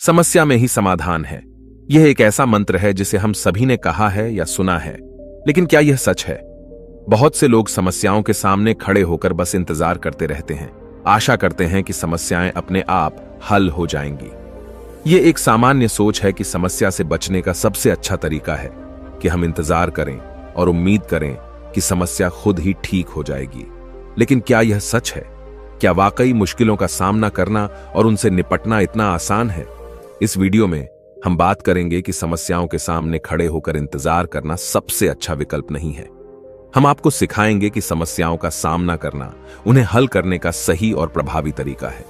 समस्या में ही समाधान है। यह एक ऐसा मंत्र है जिसे हम सभी ने कहा है या सुना है, लेकिन क्या यह सच है? बहुत से लोग समस्याओं के सामने खड़े होकर बस इंतजार करते रहते हैं, आशा करते हैं कि समस्याएं अपने आप हल हो जाएंगी। यह एक सामान्य सोच है कि समस्या से बचने का सबसे अच्छा तरीका है कि हम इंतजार करें और उम्मीद करें कि समस्या खुद ही ठीक हो जाएगी। लेकिन क्या यह सच है? क्या वाकई मुश्किलों का सामना करना और उनसे निपटना इतना आसान है? इस वीडियो में हम बात करेंगे कि समस्याओं के सामने खड़े होकर इंतजार करना सबसे अच्छा विकल्प नहीं है। हम आपको सिखाएंगे कि समस्याओं का सामना करना, उन्हें हल करने का सही और प्रभावी तरीका है।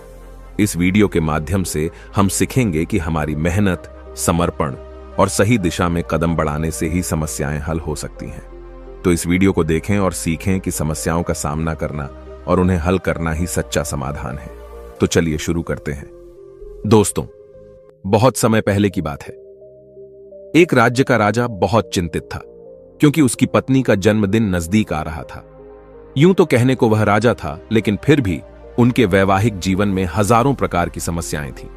इस वीडियो के माध्यम से हम सीखेंगे कि हमारी मेहनत, समर्पण और सही दिशा में कदम बढ़ाने से ही समस्याएं हल हो सकती हैं। तो इस वीडियो को देखें और सीखें कि समस्याओं का सामना करना और उन्हें हल करना ही सच्चा समाधान है। तो चलिए शुरू करते हैं। दोस्तों, बहुत समय पहले की बात है। एक राज्य का राजा बहुत चिंतित था क्योंकि उसकी पत्नी का जन्मदिन नजदीक आ रहा था। यूं तो कहने को वह राजा था, लेकिन फिर भी उनके वैवाहिक जीवन में हजारों प्रकार की समस्याएं थीं।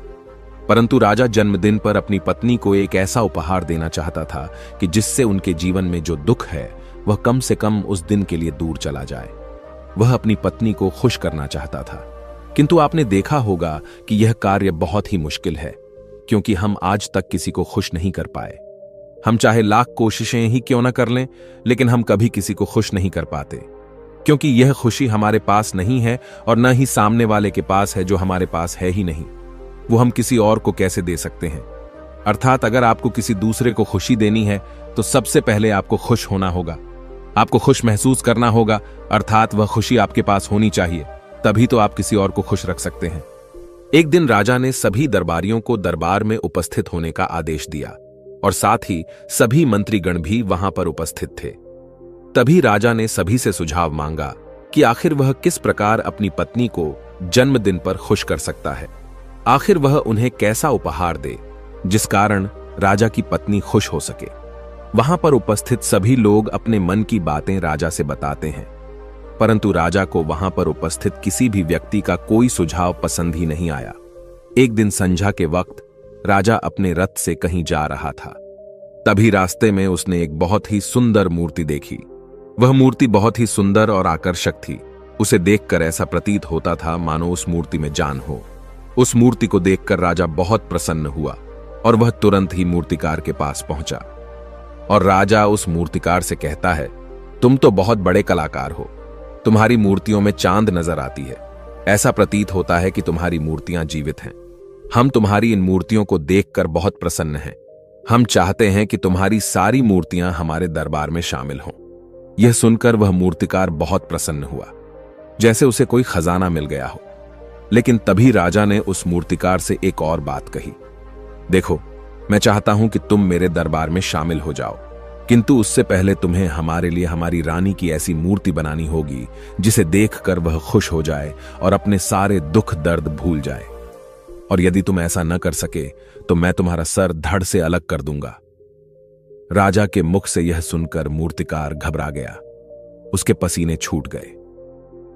परंतु राजा जन्मदिन पर अपनी पत्नी को एक ऐसा उपहार देना चाहता था कि जिससे उनके जीवन में जो दुख है वह कम से कम उस दिन के लिए दूर चला जाए। वह अपनी पत्नी को खुश करना चाहता था, किंतु आपने देखा होगा कि यह कार्य बहुत ही मुश्किल है, क्योंकि हम आज तक किसी को खुश नहीं कर पाए। हम चाहे लाख कोशिशें ही क्यों न कर लें, लेकिन हम कभी किसी को खुश नहीं कर पाते, क्योंकि यह खुशी हमारे पास नहीं है और न ही सामने वाले के पास है, जो हमारे पास है ही नहीं। वो हम किसी और को कैसे दे सकते हैं? अर्थात अगर आपको किसी दूसरे को खुशी देनी है तो सबसे पहले आपको खुश होना होगा, आपको खुश महसूस करना होगा, अर्थात वह खुशी आपके पास होनी चाहिए, तभी तो आप किसी और को खुश रख सकते हैं। एक दिन राजा ने सभी दरबारियों को दरबार में उपस्थित होने का आदेश दिया और साथ ही सभी मंत्रीगण भी वहां पर उपस्थित थे। तभी राजा ने सभी से सुझाव मांगा कि आखिर वह किस प्रकार अपनी पत्नी को जन्मदिन पर खुश कर सकता है। आखिर वह उन्हें कैसा उपहार दे जिस कारण राजा की पत्नी खुश हो सके। वहां पर उपस्थित सभी लोग अपने मन की बातें राजा से बताते हैं, परंतु राजा को वहां पर उपस्थित किसी भी व्यक्ति का कोई सुझाव पसंद ही नहीं आया। एक दिन संध्या के वक्त राजा अपने रथ से कहीं जा रहा था। तभी रास्ते में उसने एक बहुत ही सुंदर मूर्ति देखी। वह मूर्ति बहुत ही सुंदर और आकर्षक थी। उसे देखकर ऐसा प्रतीत होता था मानो उस मूर्ति में जान हो। उस मूर्ति को देखकर राजा बहुत प्रसन्न हुआ और वह तुरंत ही मूर्तिकार के पास पहुंचा। और राजा उस मूर्तिकार से कहता है, तुम तो बहुत बड़े कलाकार हो, तुम्हारी मूर्तियों में चांद नजर आती है। ऐसा प्रतीत होता है कि तुम्हारी मूर्तियां जीवित हैं। हम तुम्हारी इन मूर्तियों को देखकर बहुत प्रसन्न हैं। हम चाहते हैं कि तुम्हारी सारी मूर्तियां हमारे दरबार में शामिल हों। यह सुनकर वह मूर्तिकार बहुत प्रसन्न हुआ, जैसे उसे कोई खजाना मिल गया हो। लेकिन तभी राजा ने उस मूर्तिकार से एक और बात कही, देखो, मैं चाहता हूं कि तुम मेरे दरबार में शामिल हो जाओ, किंतु उससे पहले तुम्हें हमारे लिए हमारी रानी की ऐसी मूर्ति बनानी होगी जिसे देखकर वह खुश हो जाए और अपने सारे दुख दर्द भूल जाए। और यदि तुम ऐसा न कर सके तो मैं तुम्हारा सर धड़ से अलग कर दूंगा। राजा के मुख से यह सुनकर मूर्तिकार घबरा गया, उसके पसीने छूट गए।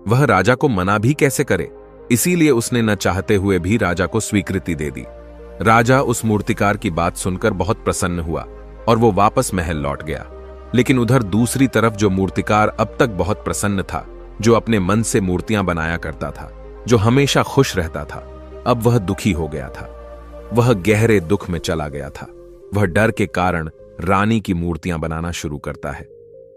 वह राजा को मना भी कैसे करे, इसीलिए उसने न चाहते हुए भी राजा को स्वीकृति दे दी। राजा उस मूर्तिकार की बात सुनकर बहुत प्रसन्न हुआ और वो वापस महल लौट गया। लेकिन उधर दूसरी तरफ जो मूर्तिकार अब तक बहुत प्रसन्न था, जो अपने मन से मूर्तियां बनाया करता था, जो हमेशा खुश रहता था, अब वह दुखी हो गया था। वह गहरे दुख में चला गया था। वह डर के कारण रानी की मूर्तियां बनाना शुरू करता है,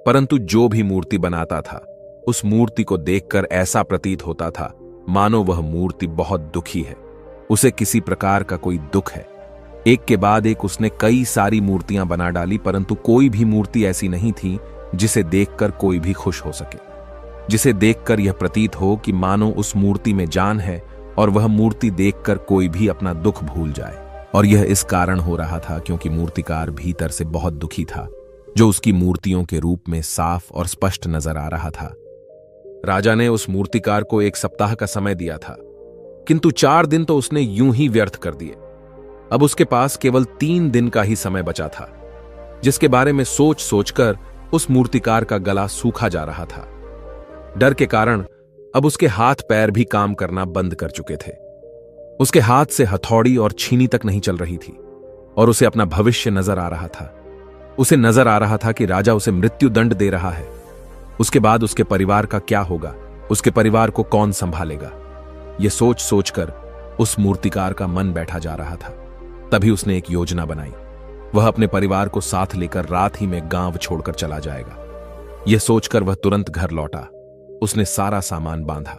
परंतु जो भी मूर्ति बनाता था उस मूर्ति को देखकर ऐसा प्रतीत होता था मानो वह मूर्ति बहुत दुखी है, उसे किसी प्रकार का कोई दुख है। एक के बाद एक उसने कई सारी मूर्तियां बना डाली, परंतु कोई भी मूर्ति ऐसी नहीं थी जिसे देखकर कोई भी खुश हो सके, जिसे देखकर यह प्रतीत हो कि मानो उस मूर्ति में जान है और वह मूर्ति देखकर कोई भी अपना दुख भूल जाए। और यह इस कारण हो रहा था क्योंकि मूर्तिकार भीतर से बहुत दुखी था, जो उसकी मूर्तियों के रूप में साफ और स्पष्ट नजर आ रहा था। राजा ने उस मूर्तिकार को 1 सप्ताह का समय दिया था, किंतु 4 दिन तो उसने यूं ही व्यर्थ कर दिए। अब उसके पास केवल 3 दिन का ही समय बचा था, जिसके बारे में सोच सोचकर उस मूर्तिकार का गला सूखा जा रहा था। डर के कारण अब उसके हाथ पैर भी काम करना बंद कर चुके थे। उसके हाथ से हथौड़ी और छीनी तक नहीं चल रही थी और उसे अपना भविष्य नजर आ रहा था। उसे नजर आ रहा था कि राजा उसे मृत्यु दंड दे रहा है। उसके बाद उसके परिवार का क्या होगा, उसके परिवार को कौन संभालेगा। यह सोच सोचकर उस मूर्तिकार का मन बैठा जा रहा था। तभी उसने एक योजना बनाई। वह अपने परिवार को साथ लेकर रात ही में गांव छोड़कर चला जाएगा। यह सोचकर वह तुरंत घर लौटा। उसने सारा सामान बांधा,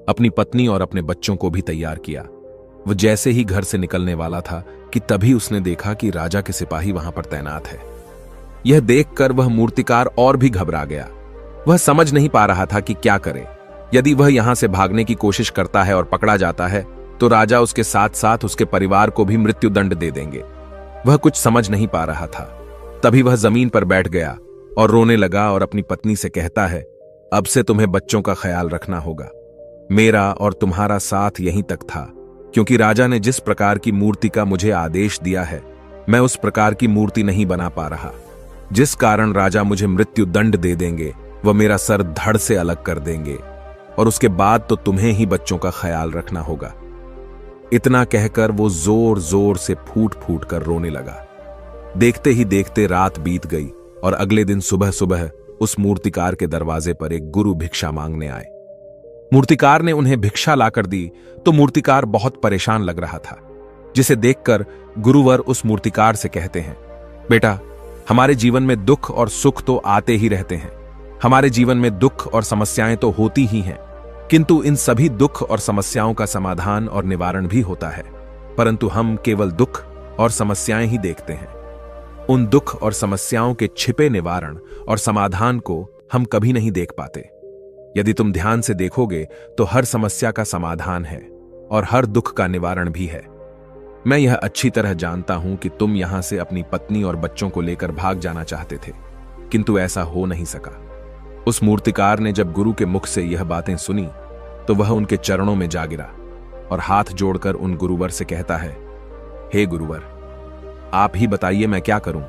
अपनी पत्नी और अपने बच्चों को भी तैयार किया। वह जैसे ही घर से निकलने वाला था कि तभी उसने देखा कि राजा के सिपाही वहां पर तैनात है। यह देखकर वह मूर्तिकार और भी घबरा गया। वह समझ नहीं पा रहा था कि क्या करे। यदि वह यहां से भागने की कोशिश करता है और पकड़ा जाता है तो राजा उसके साथ साथ उसके परिवार को भी मृत्यु दंड दे देंगे। वह कुछ समझ नहीं पा रहा था। तभी वह जमीन पर बैठ गया और रोने लगा और अपनी पत्नी से कहता है, अब से तुम्हें बच्चों का ख्याल रखना होगा। मेरा और तुम्हारा साथ यहीं तक था, क्योंकि राजा ने जिस प्रकार की मूर्ति का मुझे आदेश दिया है, मैं उस प्रकार की मूर्ति नहीं बना पा रहा। जिस कारण राजा मुझे मृत्यु दंड दे देंगे, वह मेरा सर धड़ से अलग कर देंगे और उसके बाद तो तुम्हें ही बच्चों का ख्याल रखना होगा। इतना कहकर वो जोर जोर से फूट फूट कर रोने लगा। देखते ही देखते रात बीत गई और अगले दिन सुबह सुबह उस मूर्तिकार के दरवाजे पर एक गुरु भिक्षा मांगने आए। मूर्तिकार ने उन्हें भिक्षा लाकर दी तो मूर्तिकार बहुत परेशान लग रहा था, जिसे देखकर गुरुवर उस मूर्तिकार से कहते हैं, बेटा, हमारे जीवन में दुख और सुख तो आते ही रहते हैं। हमारे जीवन में दुख और समस्याएं तो होती ही हैं, किंतु इन सभी दुख और समस्याओं का समाधान और निवारण भी होता है, परंतु हम केवल दुख और समस्याएं ही देखते हैं। उन दुख और समस्याओं के छिपे निवारण और समाधान को हम कभी नहीं देख पाते। यदि तुम ध्यान से देखोगे तो हर समस्या का समाधान है और हर दुख का निवारण भी है। मैं यह अच्छी तरह जानता हूं कि तुम यहां से अपनी पत्नी और बच्चों को लेकर भाग जाना चाहते थे, किंतु ऐसा हो नहीं सका। उस मूर्तिकार ने जब गुरु के मुख से यह बातें सुनी तो वह उनके चरणों में जा गिरा और हाथ जोड़कर उन गुरुवर से कहता है, हे गुरुवर, आप ही बताइए मैं क्या करूं।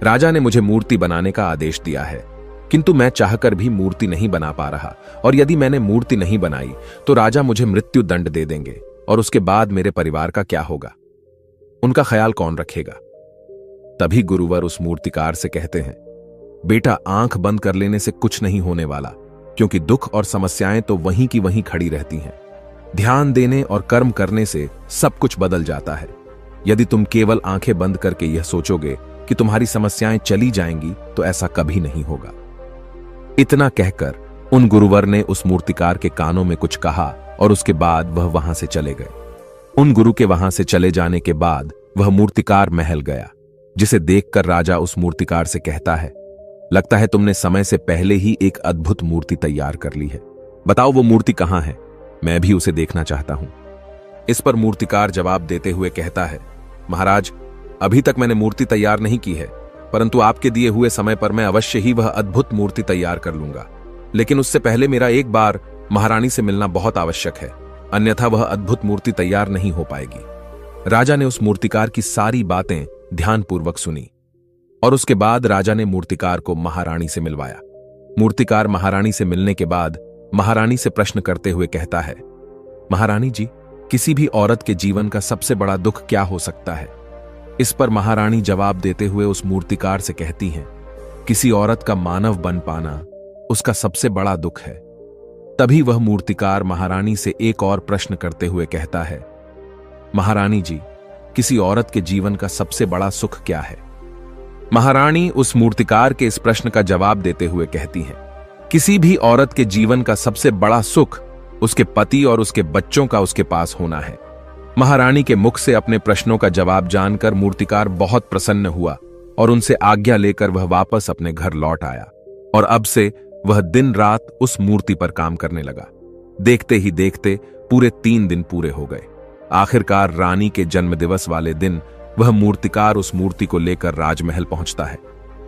राजा ने मुझे मूर्ति बनाने का आदेश दिया है, किंतु मैं चाहकर भी मूर्ति नहीं बना पा रहा, और यदि मैंने मूर्ति नहीं बनाई तो राजा मुझे मृत्यु दंड दे देंगे और उसके बाद मेरे परिवार का क्या होगा, उनका ख्याल कौन रखेगा। तभी गुरुवर उस मूर्तिकार से कहते हैं, बेटा, आंख बंद कर लेने से कुछ नहीं होने वाला, क्योंकि दुख और समस्याएं तो वहीं की वहीं खड़ी रहती हैं। ध्यान देने और कर्म करने से सब कुछ बदल जाता है। यदि तुम केवल आंखें बंद करके यह सोचोगे कि तुम्हारी समस्याएं चली जाएंगी तो ऐसा कभी नहीं होगा। इतना कहकर उन गुरुवर ने उस मूर्तिकार के कानों में कुछ कहा और उसके बाद वह वहां से चले गए। उन गुरु के वहां से चले जाने के बाद वह मूर्तिकार महल गया, जिसे देखकर राजा उस मूर्तिकार से कहता है, लगता है तुमने समय से पहले ही एक अद्भुत मूर्ति तैयार कर ली है। बताओ वो मूर्ति कहां है, मैं भी उसे देखना चाहता हूं। इस पर मूर्तिकार जवाब देते हुए कहता है, महाराज, अभी तक मैंने मूर्ति तैयार नहीं की है, परंतु आपके दिए हुए समय पर मैं अवश्य ही वह अद्भुत मूर्ति तैयार कर लूंगा। लेकिन उससे पहले मेरा एक बार महारानी से मिलना बहुत आवश्यक है, अन्यथा वह अद्भुत मूर्ति तैयार नहीं हो पाएगी। राजा ने उस मूर्तिकार की सारी बातें ध्यानपूर्वक सुनी और उसके बाद राजा ने मूर्तिकार को महारानी से मिलवाया। मूर्तिकार महारानी से मिलने के बाद महारानी से प्रश्न करते हुए कहता है, महारानी जी, किसी भी औरत के जीवन का सबसे बड़ा दुख क्या हो सकता है। इस पर महारानी जवाब देते हुए उस मूर्तिकार से कहती हैं, किसी औरत का मानव बन पाना उसका सबसे बड़ा दुख है। तभी वह मूर्तिकार महारानी से एक और प्रश्न करते हुए कहता है, महारानी जी, किसी औरत के जीवन का सबसे बड़ा सुख क्या है। महारानी उस मूर्तिकार के इस प्रश्न का जवाब देते हुए कहती हैं, किसी भी औरत के जीवन का सबसे बड़ा सुख उसके पति और उसके बच्चों का उसके पास होना है। महारानी के मुख से अपने प्रश्नों का जवाब जानकर मूर्तिकार बहुत प्रसन्न हुआ और उनसे आज्ञा लेकर वह वापस अपने घर लौट आया और अब से वह दिन रात उस मूर्ति पर काम करने लगा। देखते ही देखते पूरे 3 दिन पूरे हो गए। आखिरकार रानी के जन्मदिवस वाले दिन वह मूर्तिकार उस मूर्ति को लेकर राजमहल पहुंचता है।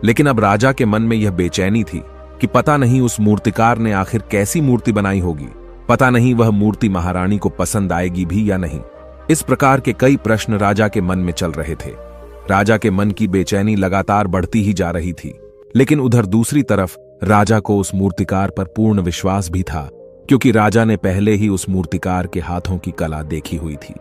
लेकिन अब राजा के मन में यह बेचैनी थी कि पता नहीं उस मूर्तिकार ने आखिर कैसी मूर्ति बनाई होगी, पता नहीं वह मूर्ति महारानी को पसंद आएगी भी या नहीं। इस प्रकार के कई प्रश्न राजा के मन में चल रहे थे। राजा के मन की बेचैनी लगातार बढ़ती ही जा रही थी, लेकिन उधर दूसरी तरफ राजा को उस मूर्तिकार पर पूर्ण विश्वास भी था क्योंकि राजा ने पहले ही उस मूर्तिकार के हाथों की कला देखी हुई थी।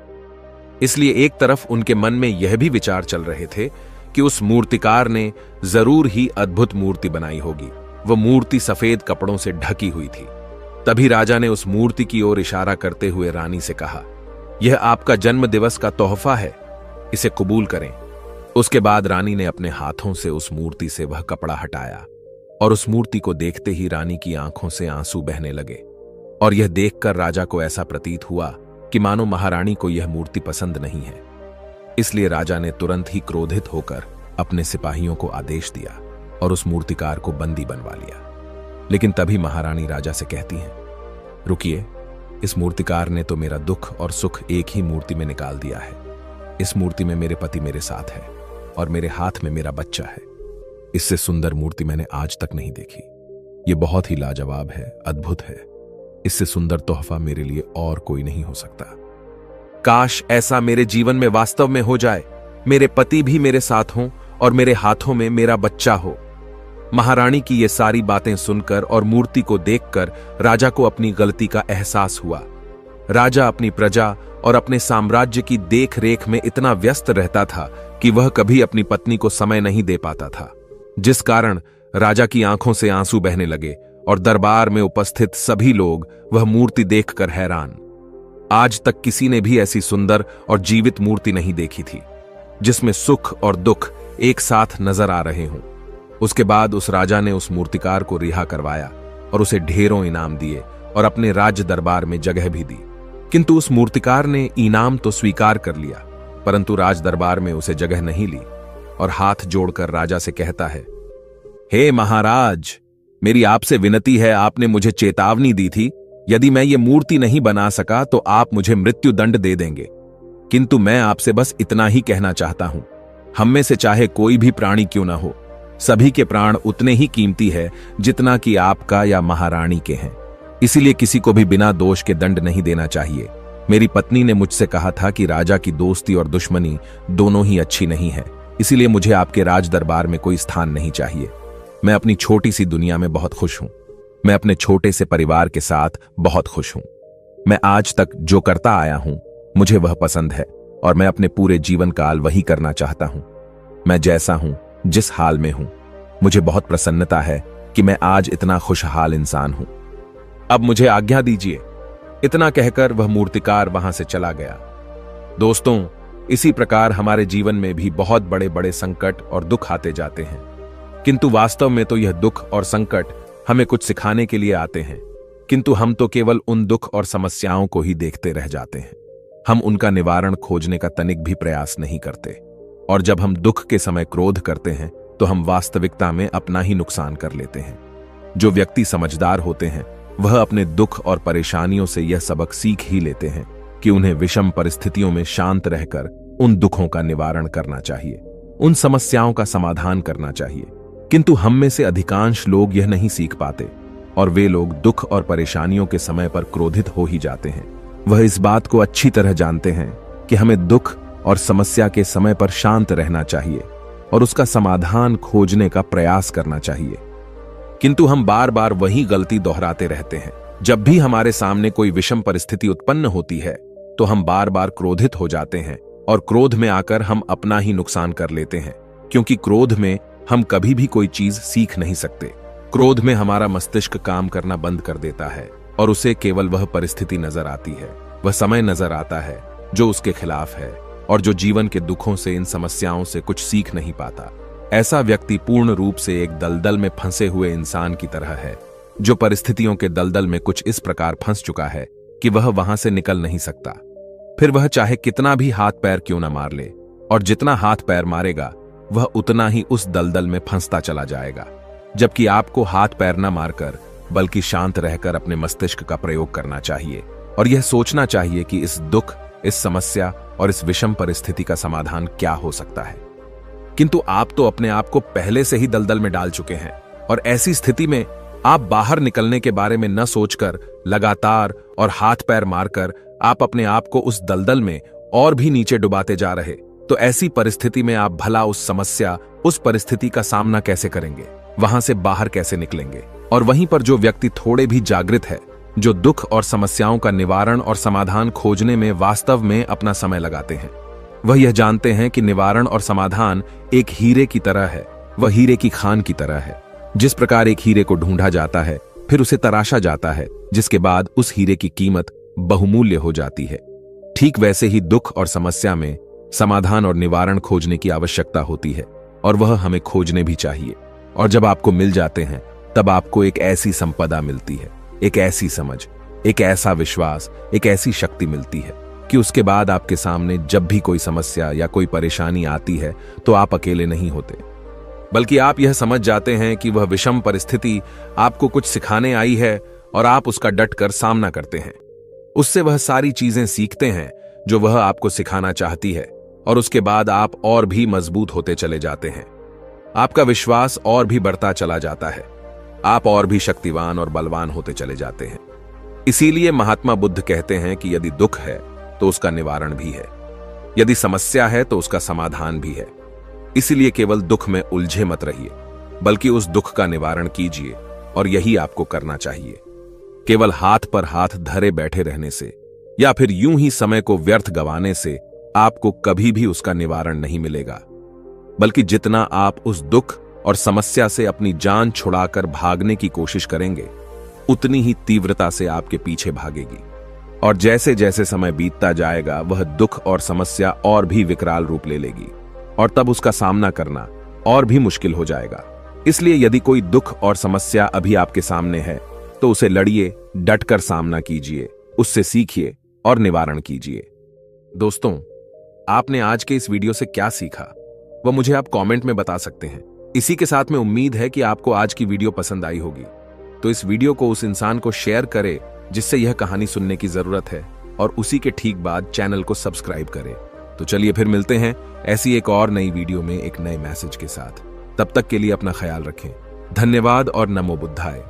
इसलिए एक तरफ उनके मन में यह भी विचार चल रहे थे कि उस मूर्तिकार ने जरूर ही अद्भुत मूर्ति बनाई होगी। वह मूर्ति सफेद कपड़ों से ढकी हुई थी। तभी राजा ने उस मूर्ति की ओर इशारा करते हुए रानी से कहा, यह आपका जन्म दिवस का तोहफा है, इसे कबूल करें। उसके बाद रानी ने अपने हाथों से उस मूर्ति से वह कपड़ा हटाया और उस मूर्ति को देखते ही रानी की आंखों से आंसू बहने लगे। और यह देखकर राजा को ऐसा प्रतीत हुआ कि मानो महारानी को यह मूर्ति पसंद नहीं है। इसलिए राजा ने तुरंत ही क्रोधित होकर अपने सिपाहियों को आदेश दिया और उस मूर्तिकार को बंदी बनवा लिया। लेकिन तभी महारानी राजा से कहती हैं, रुकिए, इस मूर्तिकार ने तो मेरा दुख और सुख एक ही मूर्ति में निकाल दिया है। इस मूर्ति में मेरे पति मेरे साथ है और मेरे हाथ में मेरा बच्चा है। इससे सुंदर मूर्ति मैंने आज तक नहीं देखी। ये बहुत ही लाजवाब है, अद्भुत है। इससे सुंदर तोहफा मेरे लिए और कोई नहीं हो सकता। काश ऐसा मेरे जीवन में वास्तव में हो जाए, मेरे पति भी मेरे साथ हों और मेरे हाथों में मेरा बच्चा हो। महारानी की ये सारी बातें सुनकर और मूर्ति को देखकर राजा को अपनी गलती का एहसास हुआ। राजा अपनी प्रजा और अपने साम्राज्य की देख रेख में इतना व्यस्त रहता था कि वह कभी अपनी पत्नी को समय नहीं दे पाता था, जिस कारण राजा की आंखों से आंसू बहने लगे और दरबार में उपस्थित सभी लोग वह मूर्ति देखकर हैरान। आज तक किसी ने भी ऐसी सुंदर और जीवित मूर्ति नहीं देखी थी, जिसमें सुख और दुख एक साथ नजर आ रहे हों। उसके बाद उस राजा ने उस मूर्तिकार को रिहा करवाया और उसे ढेरों इनाम दिए और अपने राज्य दरबार में जगह भी दी। किंतु उस मूर्तिकार ने इनाम तो स्वीकार कर लिया, परंतु राज दरबार में उसे जगह नहीं ली और हाथ जोड़कर राजा से कहता है, हे महाराज, मेरी आपसे विनती है, आपने मुझे चेतावनी दी थी, यदि मैं ये मूर्ति नहीं बना सका तो आप मुझे मृत्यु दंड दे देंगे। किंतु मैं आपसे बस इतना ही कहना चाहता हूं, हम में से चाहे कोई भी प्राणी क्यों ना हो, सभी के प्राण उतने ही कीमती है जितना कि आपका या महारानी के हैं। इसीलिए किसी को भी बिना दोष के दंड नहीं देना चाहिए। मेरी पत्नी ने मुझसे कहा था कि राजा की दोस्ती और दुश्मनी दोनों ही अच्छी नहीं है, इसीलिए मुझे आपके राज दरबार में कोई स्थान नहीं चाहिए। मैं अपनी छोटी सी दुनिया में बहुत खुश हूं। मैं अपने छोटे से परिवार के साथ बहुत खुश हूं। मैं आज तक जो करता आया हूं मुझे वह पसंद है और मैं अपने पूरे जीवन काल वही करना चाहता हूं। मैं जैसा हूं, जिस हाल में हूं, मुझे बहुत प्रसन्नता है कि मैं आज इतना खुशहाल इंसान हूं। अब मुझे आज्ञा दीजिए। इतना कहकर वह मूर्तिकार वहां से चला गया। दोस्तों, इसी प्रकार हमारे जीवन में भी बहुत बड़े बड़े संकट और दुख आते जाते हैं, किंतु वास्तव में तो यह दुख और संकट हमें कुछ सिखाने के लिए आते हैं, किंतु हम तो केवल उन दुख और समस्याओं को ही देखते रह जाते हैं। हम उनका निवारण खोजने का तनिक भी प्रयास नहीं करते, और जब हम दुख के समय क्रोध करते हैं तो हम वास्तविकता में अपना ही नुकसान कर लेते हैं। जो व्यक्ति समझदार होते हैं वह अपने दुख और परेशानियों से यह सबक सीख ही लेते हैं कि उन्हें विषम परिस्थितियों में शांत रहकर उन दुखों का निवारण करना चाहिए, उन समस्याओं का समाधान करना चाहिए। किंतु हम में से अधिकांश लोग यह नहीं सीख पाते और वे लोग दुख और परेशानियों के समय पर क्रोधित हो ही जाते हैं। वह इस बात को अच्छी तरह जानते हैं कि हमें दुख और समस्या के समय पर शांत रहना चाहिए और उसका समाधान खोजने का प्रयास करना चाहिए, किंतु हम बार बार वही गलती दोहराते रहते हैं। जब भी हमारे सामने कोई विषम परिस्थिति उत्पन्न होती है तो हम बार बार क्रोधित हो जाते हैं और क्रोध में आकर हम अपना ही नुकसान कर लेते हैं, क्योंकि क्रोध में हम कभी भी कोई चीज सीख नहीं सकते। क्रोध में हमारा मस्तिष्क काम करना बंद कर देता है और उसे केवल वह परिस्थिति नजर आती है, वह समय नजर आता है जो उसके खिलाफ है और जो जीवन के दुखों से, इन समस्याओं से कुछ सीख नहीं पाता। ऐसा व्यक्ति पूर्ण रूप से एक दलदल में फंसे हुए इंसान की तरह है, जो परिस्थितियों के दलदल में कुछ इस प्रकार फंस चुका है कि वह वहां से निकल नहीं सकता। फिर वह चाहे कितना भी हाथ पैर क्यों न मार ले, और जितना हाथ पैर मारेगा वह उतना ही उस दलदल में फंसता चला जाएगा। जबकि आपको हाथ पैर न मारकर बल्कि शांत रहकर अपने मस्तिष्क का प्रयोग करना चाहिए और यह सोचना चाहिए कि इस दुख, इस समस्या और इस विषम परिस्थिति का समाधान क्या हो सकता है। किंतु आप तो अपने आप को पहले से ही दलदल में डाल चुके हैं और ऐसी स्थिति में आप बाहर निकलने के बारे में न सोचकर लगातार और हाथ पैर मारकर आप अपने आप को उस दलदल में और भी नीचे डुबाते जा रहे। तो ऐसी परिस्थिति में आप भला उस समस्या, उस परिस्थिति का सामना कैसे करेंगे, वहां से बाहर कैसे निकलेंगे? और वहीं पर जो व्यक्ति थोड़े भी जागृत है जो दुख और समस्याओं का निवारण और समाधान खोजने में वास्तव में अपना समय लगाते हैं। वह यह जानते हैं कि निवारण और समाधान एक हीरे की तरह है, वह हीरे की खान की तरह है। जिस प्रकार एक हीरे को ढूंढा जाता है, फिर उसे तराशा जाता है, जिसके बाद उस हीरे की कीमत बहुमूल्य हो जाती है, ठीक वैसे ही दुख और समस्या में समाधान और निवारण खोजने की आवश्यकता होती है, और वह हमें खोजने भी चाहिए। और जब आपको मिल जाते हैं, तब आपको एक ऐसी संपदा मिलती है, एक ऐसी समझ, एक ऐसा विश्वास, एक ऐसी शक्ति मिलती है कि उसके बाद आपके सामने जब भी कोई समस्या या कोई परेशानी आती है तो आप अकेले नहीं होते, बल्कि आप यह समझ जाते हैं कि वह विषम परिस्थिति आपको कुछ सिखाने आई है और आप उसका डटकर सामना करते हैं। उससे वह सारी चीजें सीखते हैं जो वह आपको सिखाना चाहती है, और उसके बाद आप और भी मजबूत होते चले जाते हैं। आपका विश्वास और भी बढ़ता चला जाता है, आप और भी शक्तिवान और बलवान होते चले जाते हैं। इसीलिए महात्मा बुद्ध कहते हैं कि यदि दुख है तो उसका निवारण भी है, यदि समस्या है तो उसका समाधान भी है। इसीलिए केवल दुख में उलझे मत रहिए, बल्कि उस दुख का निवारण कीजिए, और यही आपको करना चाहिए। केवल हाथ पर हाथ धरे बैठे रहने से या फिर यूं ही समय को व्यर्थ गंवाने से आपको कभी भी उसका निवारण नहीं मिलेगा, बल्कि जितना आप उस दुख और समस्या से अपनी जान छुड़ाकर भागने की कोशिश करेंगे, उतनी ही तीव्रता से आपके पीछे भागेगी। और जैसे जैसे समय बीतता जाएगा, वह दुख और समस्या और भी विकराल रूप ले लेगी, और तब उसका सामना करना और भी मुश्किल हो जाएगा। इसलिए यदि कोई दुख और समस्या अभी आपके सामने है, तो उसे लड़िए, डटकर सामना कीजिए, उससे सीखिए और निवारण कीजिए। दोस्तों, आपने आज के इस वीडियो से क्या सीखा, वह मुझे आप कमेंट में बता सकते हैं। इसी के साथ में उम्मीद है कि आपको आज की वीडियो पसंद आई होगी, तो इस वीडियो को उस इंसान को शेयर करें जिससे यह कहानी सुनने की जरूरत है, और उसी के ठीक बाद चैनल को सब्सक्राइब करें। तो चलिए फिर मिलते हैं ऐसी एक और नई वीडियो में एक नए मैसेज के साथ। तब तक के लिए अपना ख्याल रखें। धन्यवाद और नमो बुद्धाय।